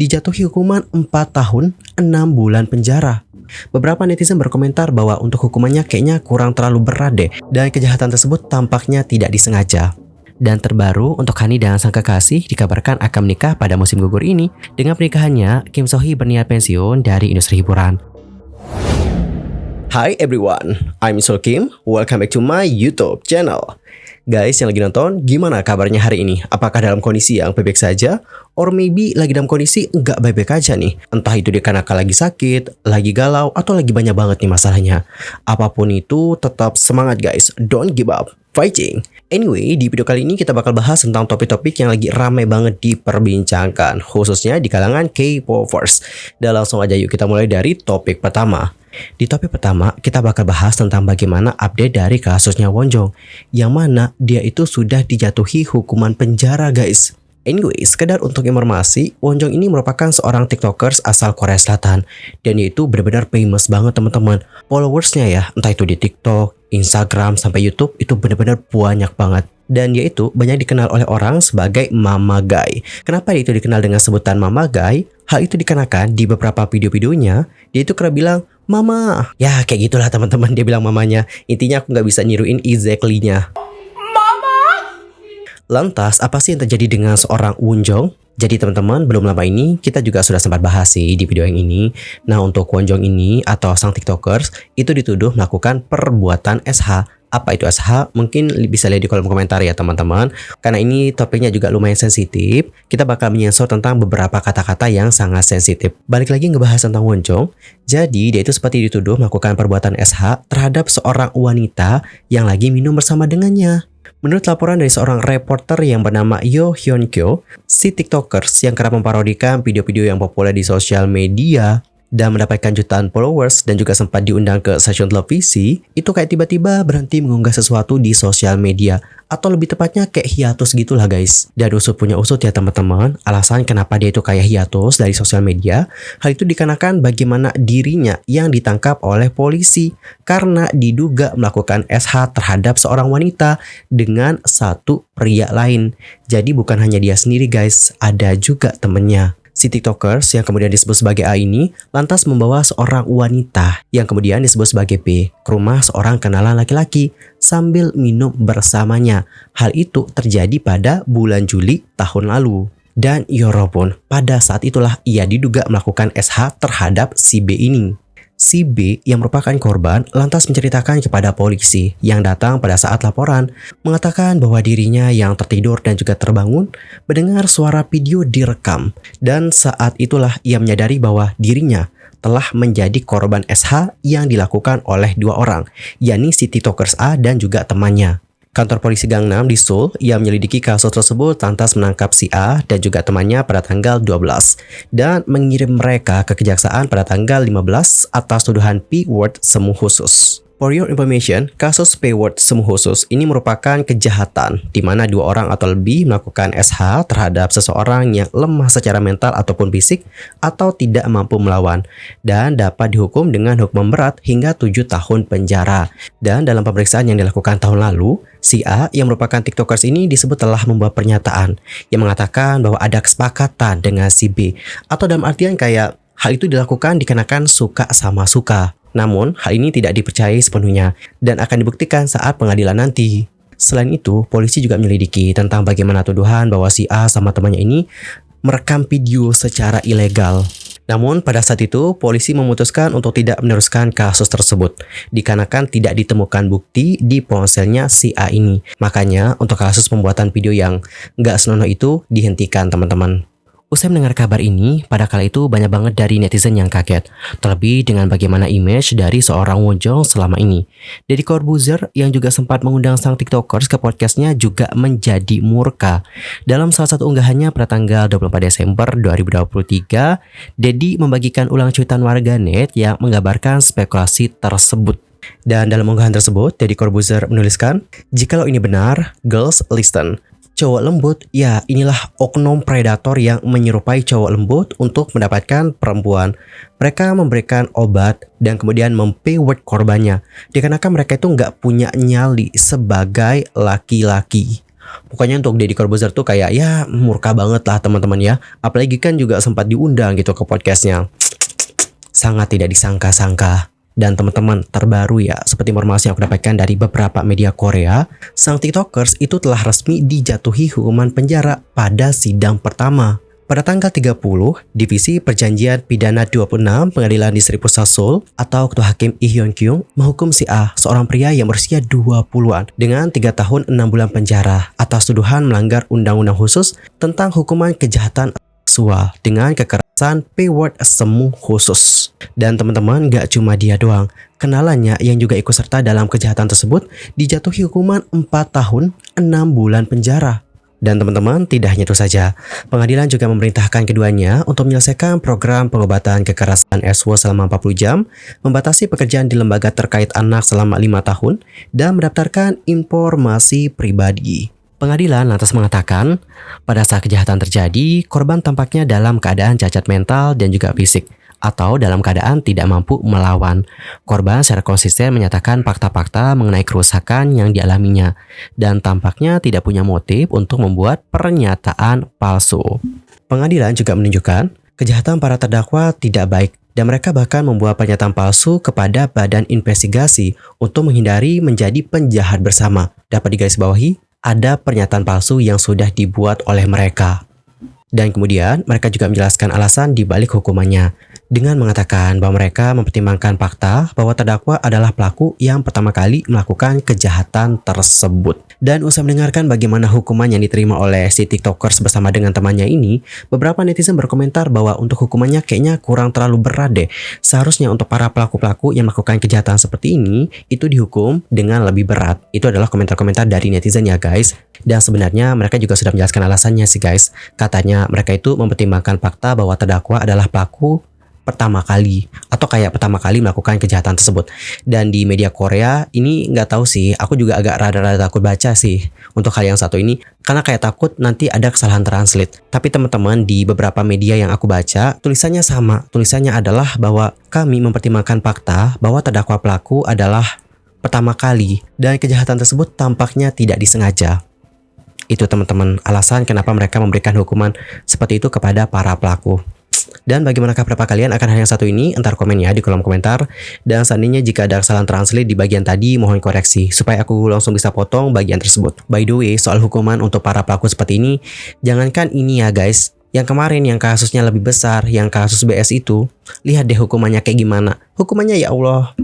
dijatuhi hukuman 4 tahun 6 bulan penjara. Beberapa netizen berkomentar bahwa untuk hukumannya kayaknya kurang terlalu berat deh, dan kejahatan tersebut tampaknya tidak disengaja. Dan terbaru, untuk Hani dan sang kekasih dikabarkan akan menikah pada musim gugur ini. Dengan pernikahannya, Kim So Hee berniat pensiun dari industri hiburan. Hi everyone, I'm Sol Kim. Welcome back to my YouTube channel. Guys yang lagi nonton, gimana kabarnya hari ini? Apakah dalam kondisi yang baik-baik saja? Or maybe lagi dalam kondisi nggak baik-baik aja nih? Entah itu dikarenakan lagi sakit, lagi galau, atau lagi banyak banget nih masalahnya. Apapun itu, tetap semangat guys. Don't give up. Fighting. Anyway, di video kali ini kita bakal bahas tentang topik-topik yang lagi ramai banget diperbincangkan, khususnya di kalangan K-popers. Dan langsung aja yuk kita mulai dari topik pertama. Di topik pertama, kita bakal bahas tentang bagaimana update dari kasusnya Wonjong, yang mana dia itu sudah dijatuhi hukuman penjara guys. Anyway, sekedar untuk informasi, Wonjong ini merupakan seorang tiktokers asal Korea Selatan. Dan dia itu benar-benar famous banget teman-teman. Followersnya ya, entah itu di TikTok, Instagram, sampai YouTube, itu benar-benar banyak banget. Dan dia itu banyak dikenal oleh orang sebagai Mama Guy. Kenapa dia itu dikenal dengan sebutan Mama Guy? Hal itu dikarenakan di beberapa video-videonya, dia itu kerap bilang, Mama. Ya kayak gitulah teman-teman, dia bilang mamanya. Intinya aku nggak bisa niruin exactly-nya. Mama. Lantas apa sih yang terjadi dengan seorang Wonjong? Jadi teman-teman, belum lama ini kita juga sudah sempat bahas sih di video yang ini. Nah untuk Wonjong ini atau sang tiktokers itu dituduh melakukan perbuatan SH. Apa itu SH? Mungkin bisa lihat di kolom komentar ya teman-teman. Karena ini topiknya juga lumayan sensitif, kita bakal menyensor tentang beberapa kata-kata yang sangat sensitif. Balik lagi ngebahas tentang Wonjong. Jadi dia itu seperti dituduh melakukan perbuatan SH terhadap seorang wanita yang lagi minum bersama dengannya. Menurut laporan dari seorang reporter yang bernama Yo Hyun Kyo, si tiktokers yang kerap memparodikan video-video yang populer di sosial media dan mendapatkan jutaan followers dan juga sempat diundang ke stasiun televisi, itu kayak tiba-tiba berhenti mengunggah sesuatu di sosial media. Atau lebih tepatnya kayak hiatus gitulah guys. Dan usut punya usut ya teman-teman, alasan kenapa dia itu kayak hiatus dari sosial media, hal itu dikarenakan bagaimana dirinya yang ditangkap oleh polisi karena diduga melakukan SH terhadap seorang wanita dengan satu pria lain. Jadi bukan hanya dia sendiri guys, ada juga temennya. Si tiktokers yang kemudian disebut sebagai A ini lantas membawa seorang wanita yang kemudian disebut sebagai B ke rumah seorang kenalan laki-laki sambil minum bersamanya. Hal itu terjadi pada bulan Juli tahun lalu. Dan Yorobun, pada saat itulah ia diduga melakukan SH terhadap si B ini. Si B yang merupakan korban lantas menceritakan kepada polisi yang datang pada saat laporan, mengatakan bahwa dirinya yang tertidur dan juga terbangun mendengar suara video direkam, dan saat itulah ia menyadari bahwa dirinya telah menjadi korban SH yang dilakukan oleh dua orang, yakni si tiktokers A dan juga temannya. Kantor polisi Gangnam di Seoul yang menyelidiki kasus tersebut lantas menangkap si A dan juga temannya pada tanggal 12 dan mengirim mereka ke kejaksaan pada tanggal 15 atas tuduhan P-word semu khusus. For your information, kasus P-word semu khusus ini merupakan kejahatan di mana dua orang atau lebih melakukan SH terhadap seseorang yang lemah secara mental ataupun fisik atau tidak mampu melawan dan dapat dihukum dengan hukuman berat hingga 7 tahun penjara. Dan dalam pemeriksaan yang dilakukan tahun lalu, si A yang merupakan tiktokers ini disebut telah membuat pernyataan yang mengatakan bahwa ada kesepakatan dengan si B, atau dalam artian kayak hal itu dilakukan dikarenakan suka sama suka. Namun, hal ini tidak dipercayai sepenuhnya dan akan dibuktikan saat pengadilan nanti. Selain itu, polisi juga menyelidiki tentang bagaimana tuduhan bahwa si A sama temannya ini merekam video secara ilegal. Namun, pada saat itu, polisi memutuskan untuk tidak meneruskan kasus tersebut dikarenakan tidak ditemukan bukti di ponselnya si A ini. Makanya, untuk kasus pembuatan video yang nggak senonoh itu dihentikan teman-teman. Usai mendengar kabar ini, pada kala itu banyak banget dari netizen yang kaget, terlebih dengan bagaimana image dari seorang Wonjong selama ini. Deddy Corbuzier yang juga sempat mengundang sang tiktokers ke podcastnya juga menjadi murka. Dalam salah satu unggahannya pada tanggal 24 Desember 2023, Deddy membagikan ulang cuitan warganet yang menggambarkan spekulasi tersebut. Dan dalam unggahan tersebut, Deddy Corbuzier menuliskan, "Jikalau ini benar, girls listen. Cowok lembut, ya inilah oknum predator yang menyerupai cowok lembut untuk mendapatkan perempuan. Mereka memberikan obat dan kemudian mem-P-word korbannya. Dikarenakan mereka itu nggak punya nyali sebagai laki-laki. Pokoknya untuk Deddy Corbuzier tuh kayak ya murka banget lah teman-teman ya. Apalagi kan juga sempat diundang gitu ke podcastnya. Sangat tidak disangka-sangka. Dan teman-teman, terbaru ya, seperti informasi yang aku dapatkan dari beberapa media Korea, sang TikTokers itu telah resmi dijatuhi hukuman penjara pada sidang pertama. Pada tanggal 30, Divisi Perjanjian Pidana 26 Pengadilan Distrik Pusat Seoul atau Ketua Hakim Lee Hyun Kyung menghukum si A, seorang pria yang berusia 20-an dengan 3 tahun 6 bulan penjara atas tuduhan melanggar undang-undang khusus tentang hukuman kejahatan seksual dengan kekerasan P-word semu khusus. Dan teman-teman, gak cuma dia doang, kenalannya yang juga ikut serta dalam kejahatan tersebut dijatuhi hukuman 4 tahun 6 bulan penjara. Dan teman-teman, tidak hanya itu saja, pengadilan juga memerintahkan keduanya untuk menyelesaikan program pengobatan kekerasan SWO selama 40 jam, membatasi pekerjaan di lembaga terkait anak selama 5 tahun, dan mendaftarkan informasi pribadi. Pengadilan lantas mengatakan, pada saat kejahatan terjadi, korban tampaknya dalam keadaan cacat mental dan juga fisik, atau dalam keadaan tidak mampu melawan. Korban secara konsisten menyatakan fakta-fakta mengenai kerusakan yang dialaminya, dan tampaknya tidak punya motif untuk membuat pernyataan palsu. Pengadilan juga menunjukkan, kejahatan para terdakwa tidak baik, dan mereka bahkan membuat pernyataan palsu kepada badan investigasi untuk menghindari menjadi penjahat bersama. Dapat digarisbawahi, ada pernyataan palsu yang sudah dibuat oleh mereka. Dan kemudian mereka juga menjelaskan alasan di balik hukumannya dengan mengatakan bahwa mereka mempertimbangkan fakta bahwa terdakwa adalah pelaku yang pertama kali melakukan kejahatan tersebut. Dan usai mendengarkan bagaimana hukuman yang diterima oleh si TikTokers bersama dengan temannya ini, beberapa netizen berkomentar bahwa untuk hukumannya kayaknya kurang terlalu berat deh. Seharusnya untuk para pelaku-pelaku yang melakukan kejahatan seperti ini, itu dihukum dengan lebih berat. Itu adalah komentar-komentar dari netizen ya guys. Dan sebenarnya mereka juga sudah menjelaskan alasannya sih guys. Katanya mereka itu mempertimbangkan fakta bahwa terdakwa adalah pelaku pertama kali atau kayak pertama kali melakukan kejahatan tersebut. Dan di media Korea ini nggak tahu sih, aku juga agak rada-rada takut baca sih untuk hal yang satu ini karena kayak takut nanti ada kesalahan translate. Tapi teman-teman, di beberapa media yang aku baca tulisannya sama. Tulisannya adalah bahwa kami mempertimbangkan fakta bahwa terdakwa pelaku adalah pertama kali dan kejahatan tersebut tampaknya tidak disengaja. Itu teman-teman alasan kenapa mereka memberikan hukuman seperti itu kepada para pelaku. Dan bagaimanakah pendapat kalian akan hal yang satu ini? Entar komen ya di kolom komentar. Dan seandainya jika ada kesalahan translate di bagian tadi, mohon koreksi supaya aku langsung bisa potong bagian tersebut. By the way, soal hukuman untuk para pelaku seperti ini, jangankan ini ya guys, yang kemarin yang kasusnya lebih besar, yang kasus BS itu, lihat deh hukumannya kayak gimana. Hukumannya ya Allah,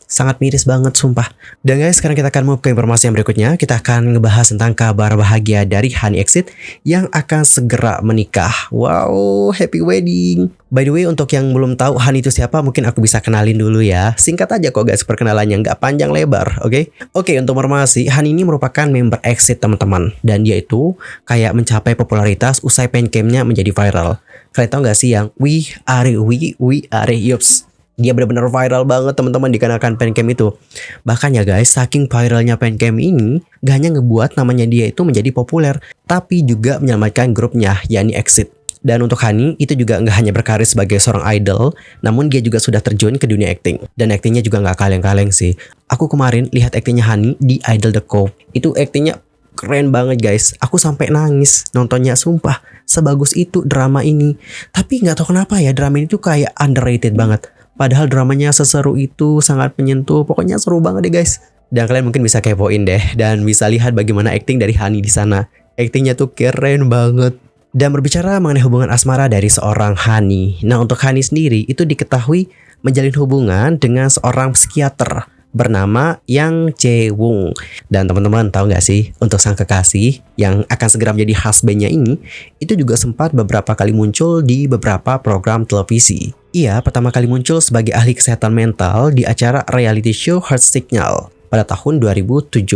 sangat miris banget sumpah. Dan guys, sekarang kita akan move ke informasi yang berikutnya. Kita akan ngebahas tentang kabar bahagia dari Honey Exit yang akan segera menikah. Wow, happy wedding. By the way, untuk yang belum tahu Honey itu siapa, mungkin aku bisa kenalin dulu ya. Singkat aja kok guys perkenalannya, nggak panjang lebar, oke? Oke, untuk informasi, Honey ini merupakan member Exit teman-teman. Dan dia itu kayak mencapai popularitas usai fancamnya menjadi viral. Kalian tahu nggak sih yang we are yups. Dia benar-benar viral banget teman-teman dikarenakan fancam itu. Bahkan ya guys, saking viralnya fancam ini, gak hanya ngebuat namanya dia itu menjadi populer, tapi juga menyelamatkan grupnya, yakni Exit. Dan untuk Honey, itu juga gak hanya berkarir sebagai seorang idol, namun dia juga sudah terjun ke dunia acting. Dan actingnya juga gak kaleng-kaleng sih. Aku kemarin lihat actingnya Honey di Idol The Cove. Itu actingnya keren banget guys. Aku sampai nangis nontonnya, sumpah. Sebagus itu drama ini. Tapi gak tahu kenapa ya, drama ini tuh kayak underrated banget. Padahal dramanya seseru itu, sangat menyentuh. Pokoknya seru banget deh guys. Dan kalian mungkin bisa kepoin deh dan bisa lihat bagaimana acting dari Honey di sana. Actingnya tuh keren banget. Dan berbicara mengenai hubungan asmara dari seorang Honey. Nah, untuk Honey sendiri itu diketahui menjalin hubungan dengan seorang psikiater bernama Yang Jae-woong. Dan teman-teman tahu nggak sih, untuk sang kekasih yang akan segera menjadi husband-nya ini, itu juga sempat beberapa kali muncul di beberapa program televisi. Ia pertama kali muncul sebagai ahli kesehatan mental di acara reality show Heart Signal pada tahun 2017.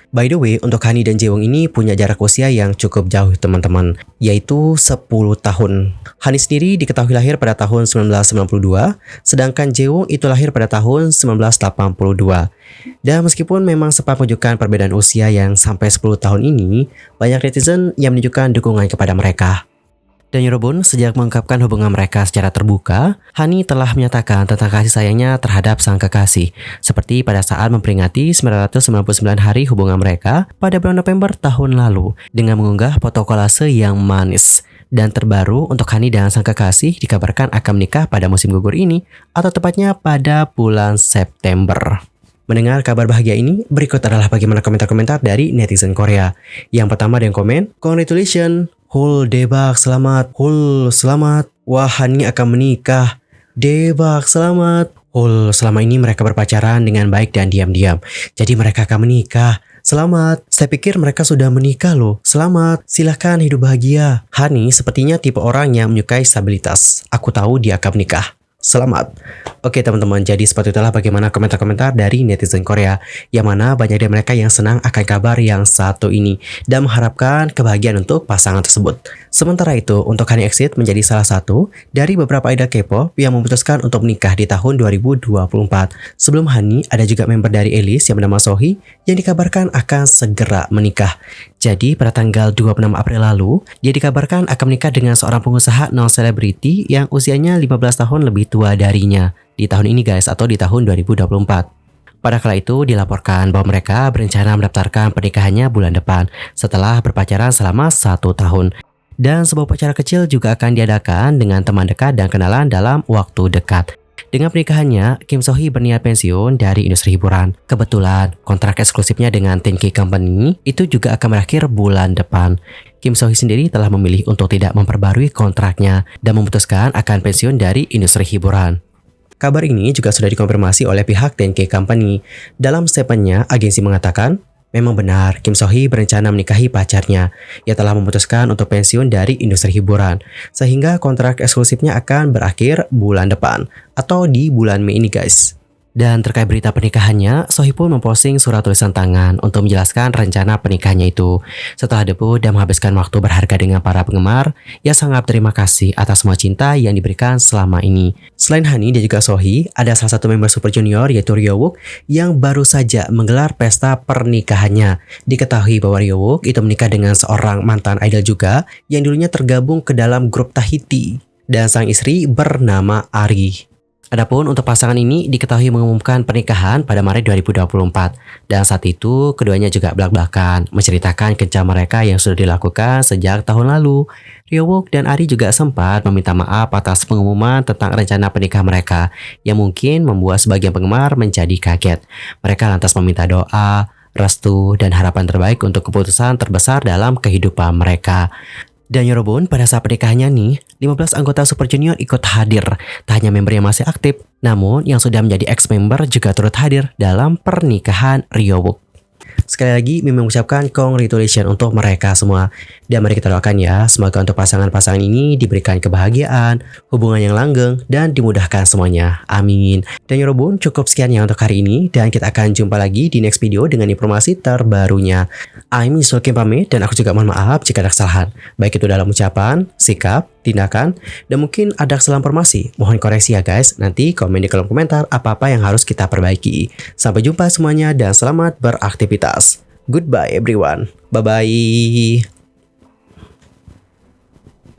By the way, untuk Honey dan Jae-woong ini punya jarak usia yang cukup jauh teman-teman, yaitu 10 tahun. Honey sendiri diketahui lahir pada tahun 1992, sedangkan Jae-woong itu lahir pada tahun 1982. Dan meskipun memang sempat menunjukkan perbedaan usia yang sampai 10 tahun ini, banyak netizen yang menunjukkan dukungan kepada mereka. Dan Yorobun sejak mengungkapkan hubungan mereka secara terbuka, Hani telah menyatakan tentang kasih sayangnya terhadap sang kekasih. Seperti pada saat memperingati 999 hari hubungan mereka pada bulan November tahun lalu dengan mengunggah foto kolase yang manis. Dan terbaru untuk Hani dan sang kekasih dikabarkan akan menikah pada musim gugur ini atau tepatnya pada bulan September. Mendengar kabar bahagia ini, berikut adalah bagaimana komentar-komentar dari netizen Korea. Yang pertama ada yang komen, "Congratulations, Hul Debak selamat, Hul selamat, wah Hani akan menikah, Debak selamat." Hul, selama ini mereka berpacaran dengan baik dan diam-diam, jadi mereka akan menikah. Selamat, saya pikir mereka sudah menikah loh. Selamat, silahkan hidup bahagia. Hani sepertinya tipe orang yang menyukai stabilitas. Aku tahu dia akan menikah. Selamat. Oke teman-teman, jadi seperti itulah bagaimana komentar-komentar dari netizen Korea, yang mana banyak dari mereka yang senang akan kabar yang satu ini dan mengharapkan kebahagiaan untuk pasangan tersebut. Sementara itu, untuk Hani Exit menjadi salah satu dari beberapa idol K-pop yang memutuskan untuk menikah di tahun 2024. Sebelum Hani, ada juga member dari Alice yang bernama Sohee yang dikabarkan akan segera menikah. Jadi pada tanggal 26 April lalu, dia dikabarkan akan menikah dengan seorang pengusaha non-selebriti yang usianya 15 tahun lebih tua darinya di tahun ini guys, atau di tahun 2024. Pada kala itu dilaporkan bahwa mereka berencana mendaftarkan pernikahannya bulan depan setelah berpacaran selama 1 tahun. Dan sebuah upacara kecil juga akan diadakan dengan teman dekat dan kenalan dalam waktu dekat. Dengan pernikahannya, Kim Sohee berniat pensiun dari industri hiburan. Kebetulan, kontrak eksklusifnya dengan 10K Company itu juga akan berakhir bulan depan. Kim Sohee sendiri telah memilih untuk tidak memperbarui kontraknya dan memutuskan akan pensiun dari industri hiburan. Kabar ini juga sudah dikonfirmasi oleh pihak 10K Company. Dalam statementnya, agensi mengatakan, memang benar, Kim Sohee berencana menikahi pacarnya. Ia telah memutuskan untuk pensiun dari industri hiburan, sehingga kontrak eksklusifnya akan berakhir bulan depan, atau di bulan Mei ini guys. Dan terkait berita pernikahannya, Sohee pun memposting surat tulisan tangan untuk menjelaskan rencana pernikahannya itu. Setelah debut dan menghabiskan waktu berharga dengan para penggemar, ia sangat terima kasih atas semua cinta yang diberikan selama ini. Selain Hani dan juga Sohee, ada salah satu member Super Junior yaitu Ryowook yang baru saja menggelar pesta pernikahannya. Diketahui bahwa Ryowook itu menikah dengan seorang mantan idol juga yang dulunya tergabung ke dalam grup Tahiti. Dan sang istri bernama Ari. Adapun untuk pasangan ini diketahui mengumumkan pernikahan pada Maret 2024 dan saat itu keduanya juga belak-belakan menceritakan kencan mereka yang sudah dilakukan sejak tahun lalu. Ryowook dan Ari juga sempat meminta maaf atas pengumuman tentang rencana pernikahan mereka yang mungkin membuat sebagian penggemar menjadi kaget. Mereka lantas meminta doa, restu, dan harapan terbaik untuk keputusan terbesar dalam kehidupan mereka. Dan Yorobun, pada saat pernikahannya nih, 15 anggota Super Junior ikut hadir. Tak hanya member yang masih aktif, namun yang sudah menjadi ex-member juga turut hadir dalam pernikahan Ryowook. Sekali lagi, Mimi mengucapkan congratulations untuk mereka semua. Dan mari kita doakan ya, semoga untuk pasangan-pasangan ini diberikan kebahagiaan, hubungan yang langgeng, dan dimudahkan semuanya. Amin. Dan Yorobun, cukup sekian ya untuk hari ini, dan kita akan jumpa lagi di next video dengan informasi terbarunya. I'm Kim pamit, dan aku juga mohon maaf jika ada kesalahan, baik itu dalam ucapan, sikap, tindakan, dan mungkin ada kesalahan informasi. Mohon koreksi ya guys, nanti komen di kolom komentar apa-apa yang harus kita perbaiki. Sampai jumpa semuanya dan selamat beraktivitas. Goodbye everyone. Bye-bye.